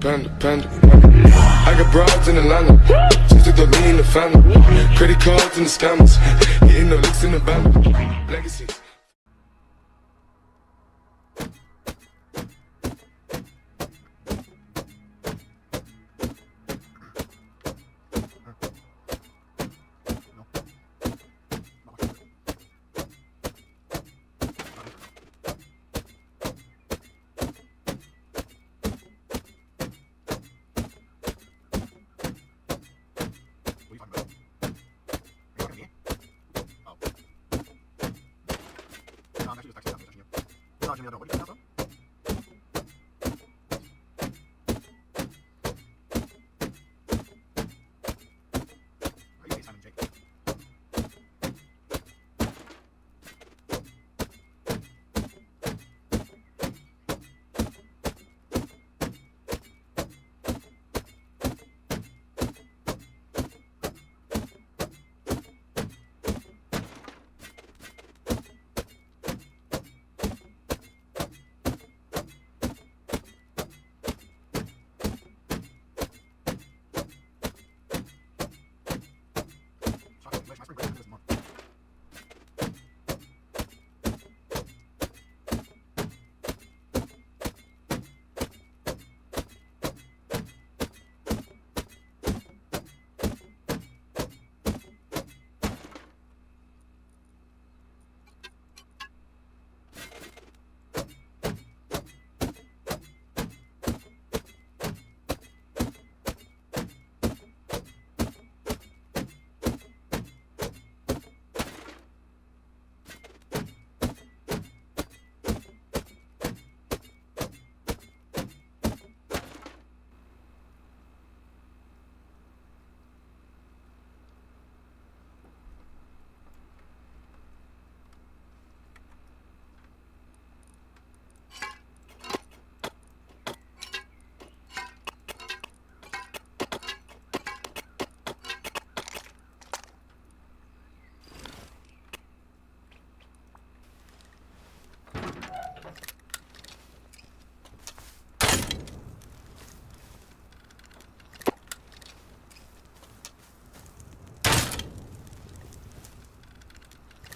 panda. I got broads in Atlanta, just took the lean in the family. Credit cards and the scammers, hitting the licks in the band. Legacies.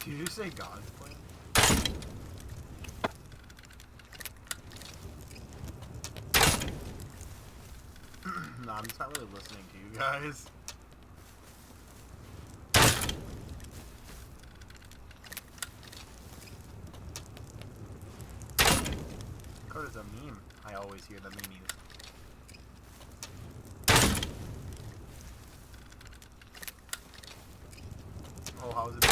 Did you say God's plan? Nah, I'm just not really listening to you guys. Code is a meme. I always hear the memes. Oh, how's it?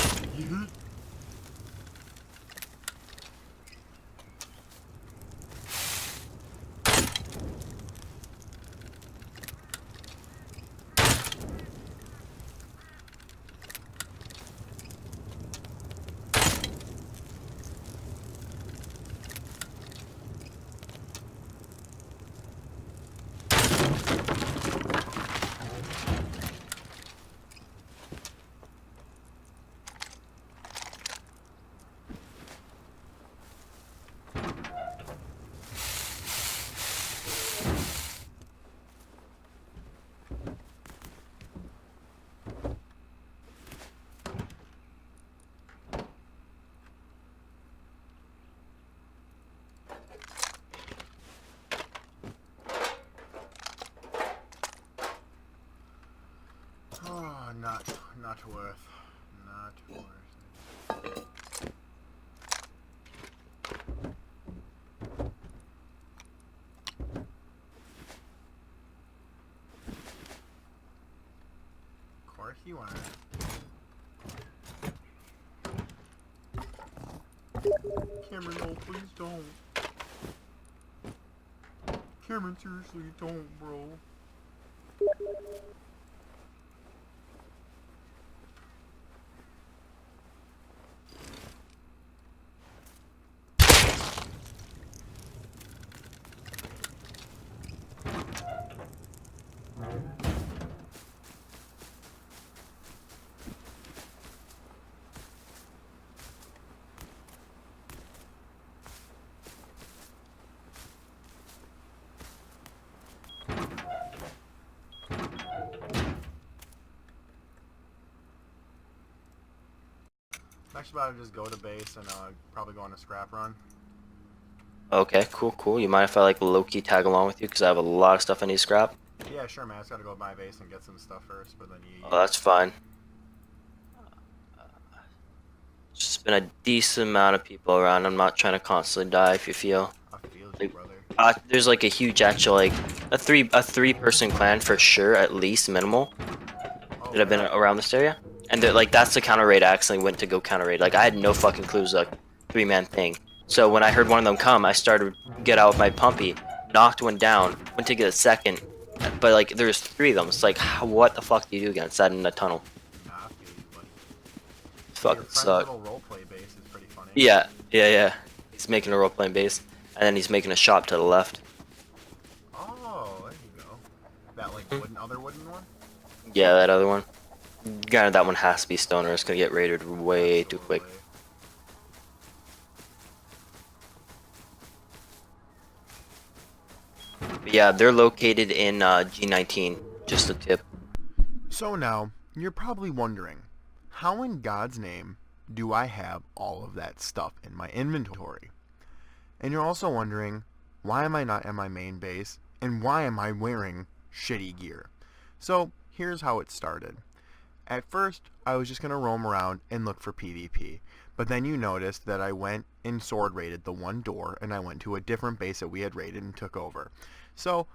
Oh, not worth. Not worth it. Of course you want it. Cameron, no, please don't. Cameron, seriously, don't, bro. Actually, about to just go to base and probably go on a scrap run. Okay, cool. You mind if I like low-key tag along with you? Because I have a lot of stuff I need to scrap. Yeah, sure, man. I just gotta go to my base and get some stuff first, but then you. Oh, that's fine. Just been a decent amount of people around. I'm not trying to constantly die if you feel. I feel you, Like, brother. there's like a huge actual like a three-person clan for sure, at least minimal, Oh, that have been around this area. And like that's the counter raid I accidentally went to go counter raid. Like I had no fucking clue it was a 3-man thing. So when I heard one of them come, I started to get out with my pumpy, knocked one down, went to get a second, but like there's 3 of them. It's like what the fuck do you do against that in a tunnel? Nah, I feel you, buddy. Fucking Your friend's suck. little roleplay base is pretty funny. Yeah. He's making a role-playing base, and then he's making a shop to the left. Oh, there you go. That like other wooden one. Yeah, that other one. Granted, that one has to be stoner. It's gonna get raided way too quick. But yeah, they're located in G19. Just a tip. So now, you're probably wondering, how in God's name do I have all of that stuff in my inventory? And you're also wondering, why am I not at my main base, and why am I wearing shitty gear? So, here's how it started. At first, I was just going to roam around and look for PvP, but then you noticed that I went and sword raided the one door, and I went to a different base that we had raided and took over. So,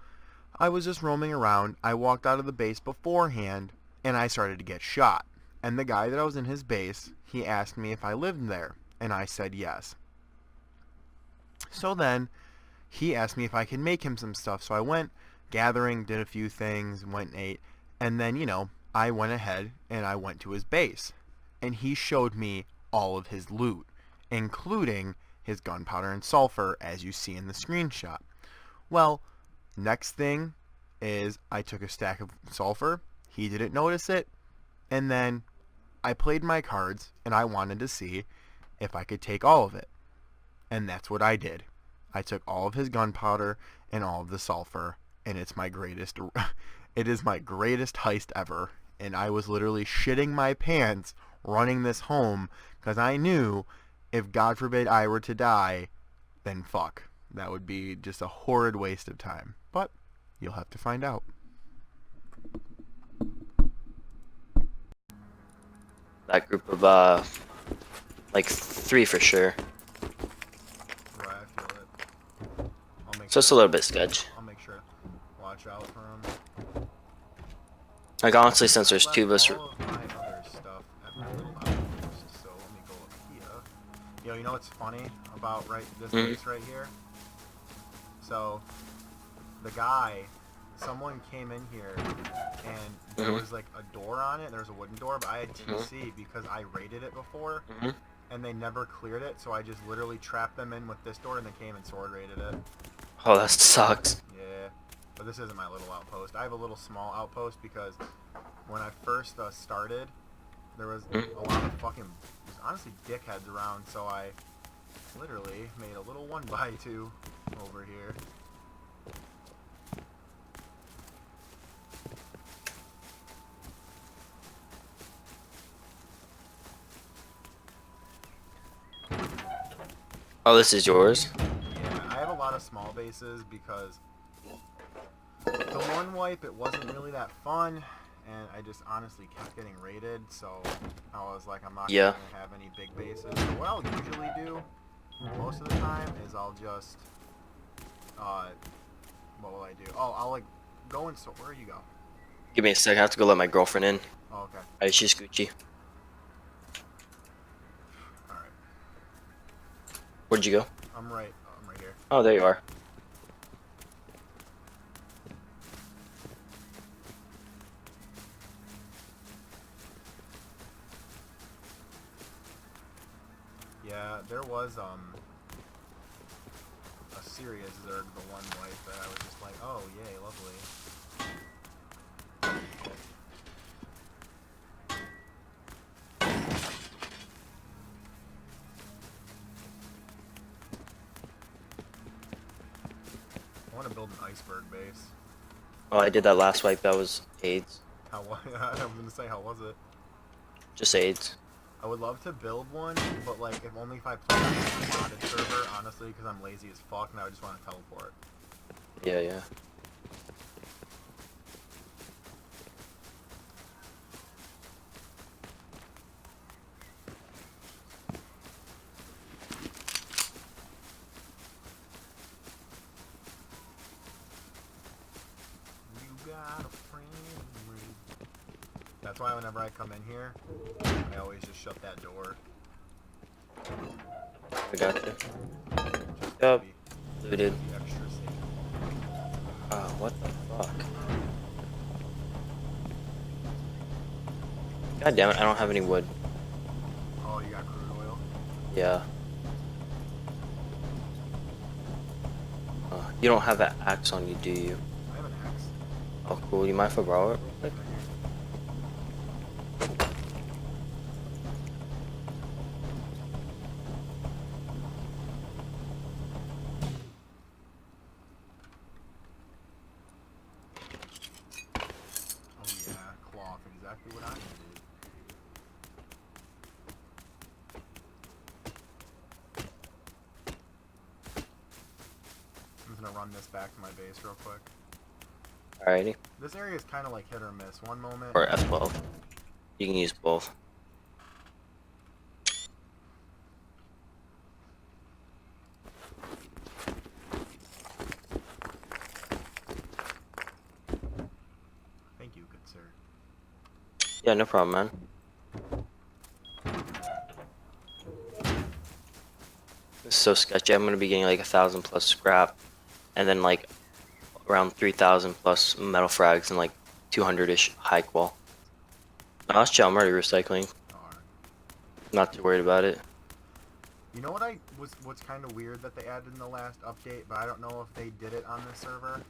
I was just roaming around, I walked out of the base beforehand, and I started to get shot. And the guy that I was in his base, he asked me if I lived there, and I said yes. So then, he asked me if I could make him some stuff, so I went gathering, did a few things, went and ate, and then, you know, I went ahead and I went to his base, and he showed me all of his loot, including his gunpowder and sulfur, as you see in the screenshot. Well, next thing is I took a stack of sulfur, he didn't notice it, and then I played my cards, and I wanted to see if I could take all of it. And that's what I did. I took all of his gunpowder and all of the sulfur, and it's my greatest, it is my greatest heist ever. And I was literally shitting my pants running this home, because I knew if God forbid I were to die, then fuck. That would be just a horrid waste of time. But you'll have to find out. That group of like 3 for sure. Right, I feel it. So it's a little bit sketch. I'll make sure to watch out for him. Like honestly, since there's 2 of us. All of my other stuff at my little outpost, so let me go up here. Yo, you know what's funny about this base right here? So, the guy, someone came in here, and there was like a door on it, there's a wooden door, but I had TC because I raided it before, and they never cleared it, so I just literally trapped them in with this door, and they came and sword raided it. Oh, that sucks. Yeah, but this isn't my little outpost. I have a little small outpost because when I first started, there was a lot of fucking, honestly, dickheads around, so I literally made a little 1x2 over here. Oh, this is yours? Yeah, I have a lot of small bases because the one wipe, it wasn't really that fun, and I just honestly kept getting raided, so I was like, I'm not going to have any big bases. So what I'll usually do, most of the time, is I'll just, what will I do? Oh, I'll like go and, so where you go? Give me a second, I have to go let my girlfriend in. Oh, okay. Alright, she's Gucci. Alright. Where'd you go? I'm right here. Oh, there you are. Yeah, there was, a serious Zerg, the one wife, that I was just like, oh, yay, lovely. I want to build an iceberg base. Oh, I did that last wipe, that was AIDS. I was gonna say, how was it? Just AIDS. I would love to build one, but like if only if I play on a modded server, honestly, because I'm lazy as fuck and I would just want to teleport. Yeah, yeah. You got a friend in me. That's why whenever I come in here, I always just shut that door. I got you. Just to Yep. be Looted. extra safe. What the fuck? God damn it, I don't have any wood. Oh, you got crude oil? Yeah. You don't have an axe on you, do you? I have an axe. Oh, cool. You mind if I borrow it real quick? Oh yeah, cloth, exactly what I needed. I'm gonna run this back to my base real quick. Alrighty. This area is kind of like hit or miss. One moment. Or F12. You can use both. Thank you, good sir. Yeah, no problem, man. This is so sketchy. I'm gonna be getting like 1,000 plus scrap, and then like around 3,000 plus metal frags and like 200-ish high qual. No, that's chill. I'm already recycling. Alright. Not too worried about it. You know what what's kind of weird that they added in the last update, but I don't know if they did it on this server?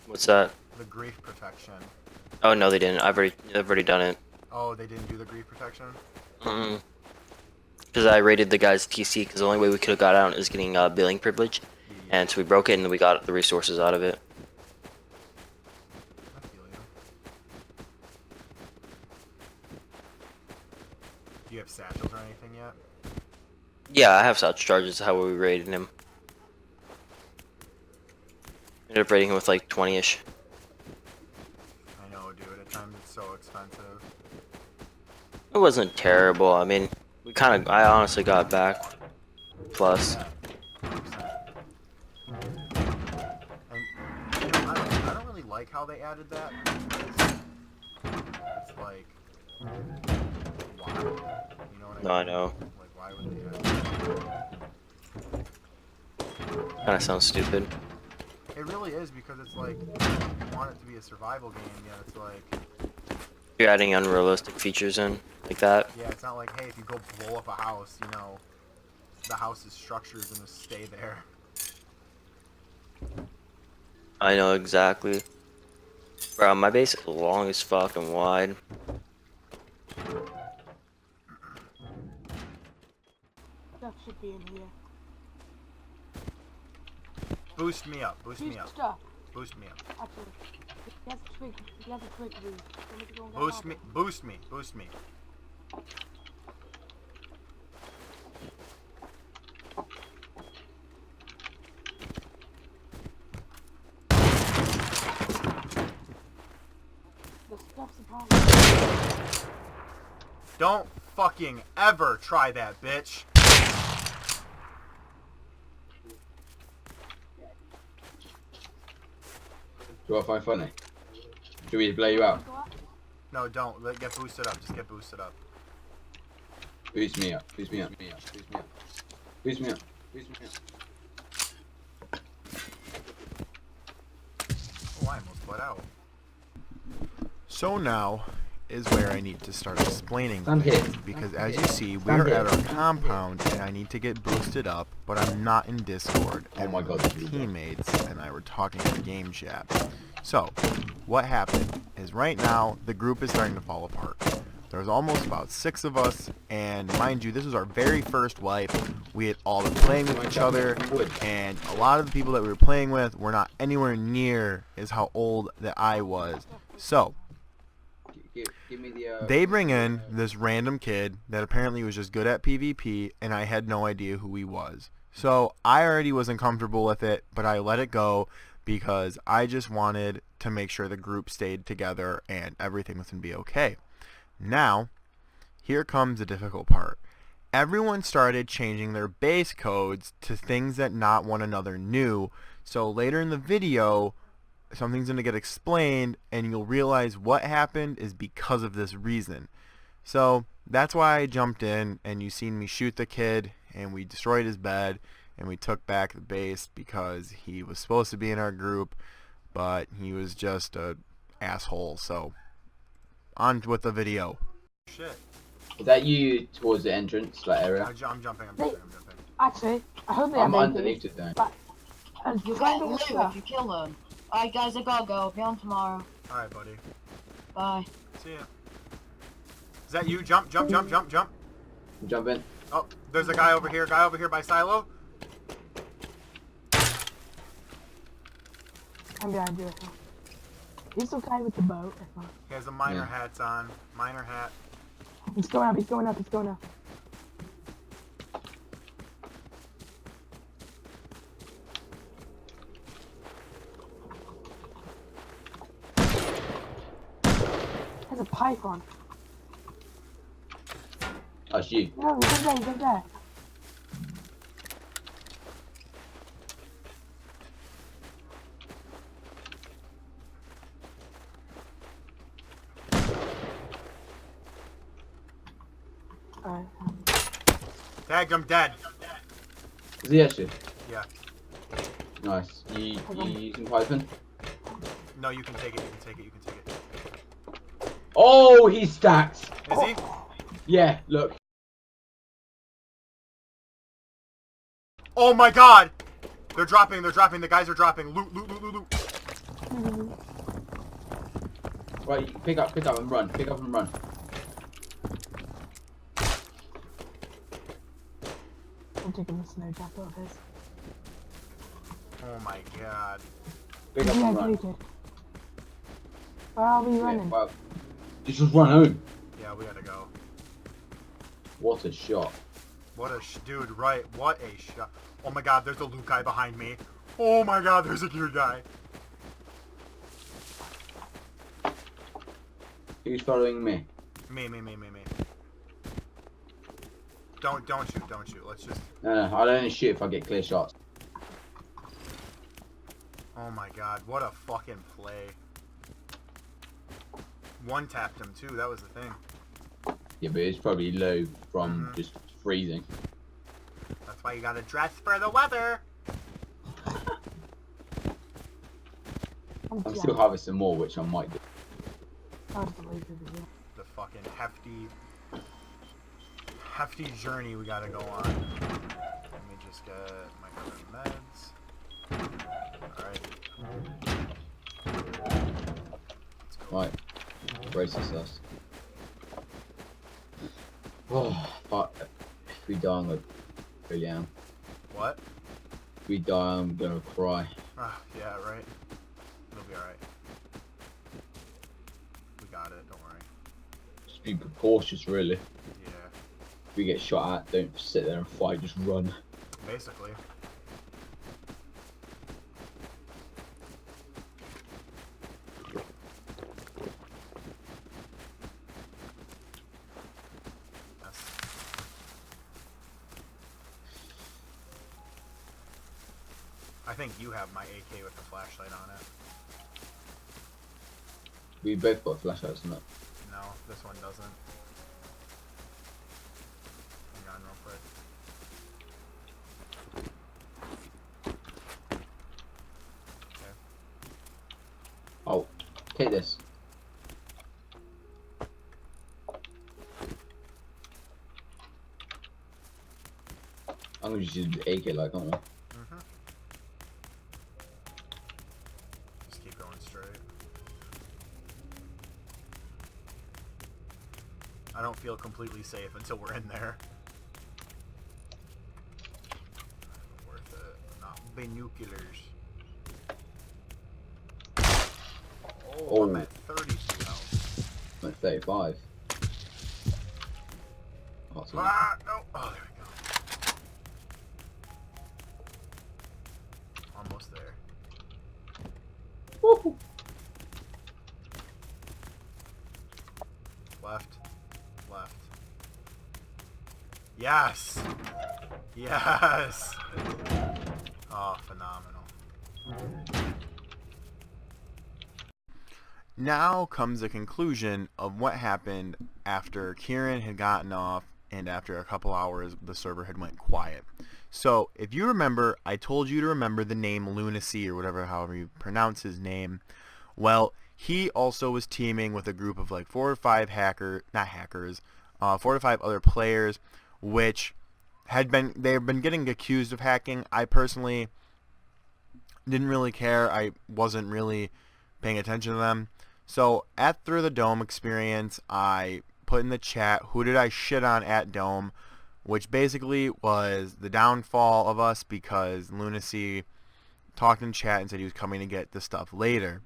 What's that? The grief protection. Oh no, they didn't. I've already done it. Oh, they didn't do the grief protection? Because I raided the guy's TC, because the only way we could have got out is getting billing privilege, and so we broke it and we got the resources out of it. I feel you. Do you have satchels or anything yet? Yeah, I have such charges. How we raided him. Ended up raiding him with like 20-ish. I know, dude. At times it's so expensive. It wasn't terrible. I mean, I honestly got back plus. And I don't really like how they added that. It's like, why? You know what I mean? No, I know. Like, why would they add that? Kind of sounds stupid. It really is, because it's like, you want it to be a survival game, yet it's like, You're adding unrealistic features in like that. yeah, it's not like, hey, if you go blow up a house, you know, the house's structure is gonna stay there. I know exactly. Bro, my base is long as fuck and wide. Stuff should be in here. Boost me up, boost me up, Stuff. boost me up. Actually, that's a trick. That's a trick move. Want me to go and get Boost that? me, boost me, boost me. The stuff's a problem. Don't fucking ever try that, bitch. Do I find funny? Do we blow you out? Go up. No, don't. Get boosted up. Just get boosted up. Boost me up. Boost me up. Boost me up. Boost me up. Boost me up. Oh, I almost bled out. So now is where I need to start explaining I'm things, hit. because as you see, we are at our compound and I need to get boosted up, but I'm not in Discord. Oh my God, My you- teammates and I were talking in game chat. So, what happened is right now the group is starting to fall apart. There's almost about 6 of us, and mind you, this was our very first wipe. We had all been playing with each other, and a lot of the people that we were playing with were not anywhere near as how old that I was. So, Give me the. They bring in this random kid that apparently was just good at PvP, and I had no idea who he was. So I already wasn't comfortable with it, but I let it go because I just wanted to make sure the group stayed together and everything was going to be okay. Now, here comes the difficult part. Everyone started changing their base codes to things that not one another knew. So later in the video, something's going to get explained and you'll realize what happened is because of this reason. So that's why I jumped in and you seen me shoot the kid and we destroyed his bed and we took back the base because he was supposed to be in our group, but he was just a asshole. So on with the video. Shit. Is that you towards the entrance, that area? I'm jumping. Actually, I hope they I'm have underneath it though. You're You going can't to live if you kill them. Alright guys, I gotta go. Be on tomorrow. Alright, buddy. Bye. See ya. Is that you? Jump. I'm jumping. Oh, there's a guy over here by Silo. I'm behind you. He's the guy with the boat. He has the miner hats on. Miner hat. He's going up. There's a python. That's you. No, he's over there. Alright. Tagged him dead. Is he actually? Yeah. Nice. You using Python? No, you can take it. Oh, he's stacked. Is he? Yeah, look. Oh my god! They're dropping. The guys are dropping. Loot. Right, you pick up and run. Pick up and run. I'm taking the snow jacket off his. Oh my god. Pick up and run. Muted. Where are we Yeah, running? well, just run home. Yeah, we gotta go. What a shot. Dude, right. What a shot. Oh my god, there's a loot guy behind me. Oh my god, there's a gear guy. Who's following me? Me. Don't shoot. Let's just... No, I'll only shoot if I get clear shots. Oh my god, what a fucking play. One tapped him too, that was the thing. Yeah, but it's probably low from just freezing. That's why you gotta dress for the weather. I'm still harvesting more, which I might do. The fucking hefty journey we gotta go on. Let me just get my other meds. Alright. Let's go. Right. Brace yourselves. Oh, fuck. If we die, I'm gonna really am. What? If we die, I'm gonna cry. Yeah, right. It'll be alright. We got it, don't worry. Just be cautious, really. Yeah. If we get shot at, don't sit there and fight, just run. Basically. I think you have my AK with the flashlight on it. We both got flashlights, isn't it? No, this one doesn't. Hang on real quick. Okay. Oh, take this. I'm gonna just use the AK like, aren't I? Just keep going straight. I don't feel completely safe until we're in there. Worth it. Not binoculars. Oh, I'm at 32 health. 35. Oh, sorry. Ah, no. Oh, there we go. Almost there. Woo-hoo. Left. Left. Yes! Yes! Oh, phenomenal. Now comes the conclusion of what happened after Kieran had gotten off and after a couple hours the server had went quiet. So, if you remember, I told you to remember the name Lunacy or whatever, however you pronounce his name. Well, he also was teaming with a group of like 4 or 5 4 to 5 other players, which they've been getting accused of hacking. I personally didn't really care. I wasn't really paying attention to them. So at Through the Dome experience, I put in the chat, who did I shit on at Dome, which basically was the downfall of us because Lunacy talked in chat and said he was coming to get the stuff later.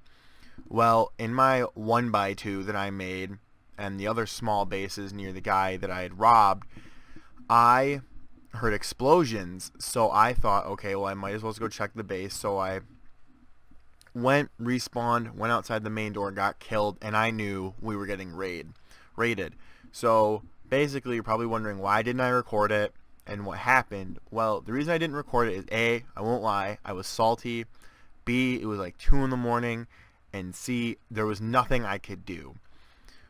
Well, in my 1x2 that I made and the other small bases near the guy that I had robbed, I heard explosions, so I thought, okay, well, I might as well go check the base. So I respawned, went outside the main door, got killed, and I knew we were getting raided. So basically, you're probably wondering, why didn't I record it and what happened? Well, the reason I didn't record it is A, I won't lie, I was salty. B, it was like 2 in the morning. And C, there was nothing I could do.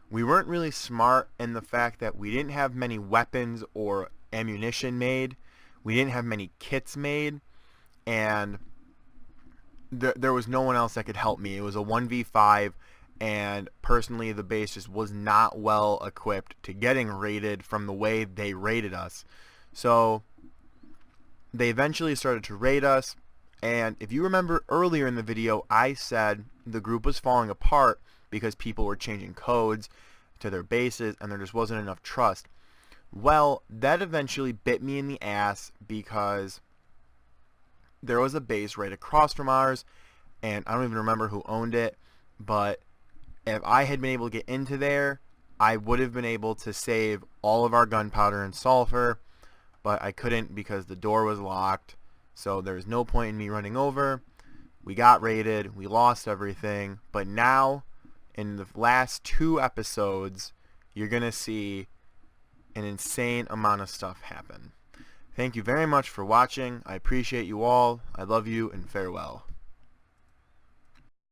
We weren't really smart in the fact that we didn't have many weapons or ammunition made. We didn't have many kits made. And there was no one else that could help me. It was a 1v5. And personally, the base just was not well equipped to getting raided from the way they raided us. So they eventually started to raid us. And if you remember earlier in the video, I said the group was falling apart because people were changing codes to their bases and there just wasn't enough trust. Well, that eventually bit me in the ass because there was a base right across from ours, and I don't even remember who owned it, but if I had been able to get into there, I would have been able to save all of our gunpowder and sulfur, but I couldn't because the door was locked. So there's no point in me running over. We got raided. We lost everything. But now, in the last 2 episodes, you're going to see an insane amount of stuff happen. Thank you very much for watching. I appreciate you all. I love you, and farewell.